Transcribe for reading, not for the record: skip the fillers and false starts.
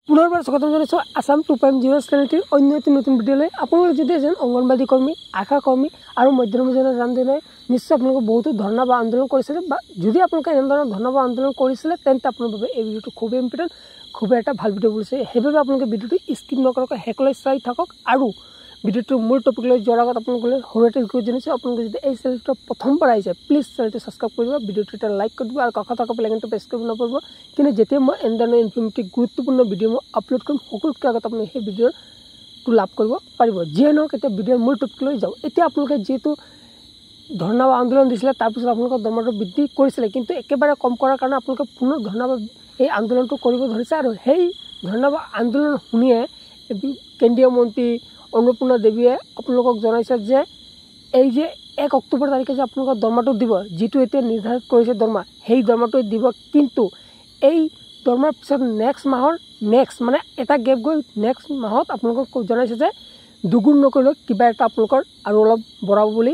পুনৰবাৰ স্বাগতম জনাইছোঁ আসাম 2.0 চেনেলটিৰ অন্য এটি নতুন ভিডিঅ'লৈ। আপোনালোক যদি এজন অংগনবাদী কৰ্মী, আশা কৰ্মী আৰু মধ্যভোজীজনৰ ৰান্ধনীয়ে নিশ্চয় আপোনালোকে বহুতো ধৰ্ণা বা আন্দোলন কৰিছিলে, বা যদি আপোনালোকে এনেধৰণৰ ধৰ্ণা বা আন্দোলন কৰিছিলে তেন্তে আপোনাৰ বাবে এই ভিডিঅ'টো খুবেই ইম্পৰ্টেণ্ট, খুবেই এটা ভাল ভিডিঅ' বুলিছে। সেইবাবে আপোনালোকে ভিডিঅ'টো স্কিপ নকৰাকৈ শেষলৈ চাই থাকক। আৰু ভিডিঅ'টোৰ মূল টপিকলৈ যোৱাৰ আগত আপোনালোকে সৰু এটা ৰিকুৱেষ্ট জনাইছোঁ, আপোনালোকে যদি এই চেনেলটো প্ৰথমবাৰ আহিছে প্লিজ চেনেলটো ছাবস্ক্ৰাইব কৰি দিব, ভিডিঅ'টো এটা লাইক কৰি দিব আৰু কাষত থকা বেলআইকনটো প্ৰেছ কৰিব নাপাহৰিব। কিন্তু যেতিয়া মই এনেধৰণৰ ইনফৰ্মেটিভ গুৰুত্বপূৰ্ণ ভিডিঅ' মই আপলোড কৰিম সকলোতকৈ আগত আপুনি সেই ভিডিঅ'টো লাভ কৰিব পাৰিব। যিয়ে নহওক এতিয়া ভিডিঅ'ৰ মূল টপিকলৈ যাওঁ। এতিয়া আপোনালোকে যিহেতু ধৰ্ণা বা আন্দোলন দিছিলে, তাৰপিছত আপোনালোকৰ দৰমহাটো বৃদ্ধি কৰিছিলে, কিন্তু একেবাৰে কম কৰাৰ কাৰণে আপোনালোকে পুনৰ ধৰ্ণা বা এই আন্দোলনটো কৰিব ধৰিছে। আৰু সেই ধৰ্ণা বা আন্দোলন শুনিয়ে কেন্দ্ৰীয় মন্ত্ৰী অন্নপূৰ্ণা দেৱীয়ে আপোনালোকক জনাইছে যে এই যে 1 অক্টোবৰ তাৰিখে যে আপোনালোকৰ দৰমহাটো দিব, যিটো এতিয়া নিৰ্ধাৰিত কৰিছে দৰমহা, সেই দৰমহাটো দিব। কিন্তু এই দৰমহাৰ পিছত নেক্সট মাহৰ মানে এটা গেপ গৈ নেক্সট মাহত আপোনালোকক জনাইছে যে দুগুণ নকৰিলেও কিবা এটা আপোনালোকৰ আৰু অলপ বঢ়াব বুলি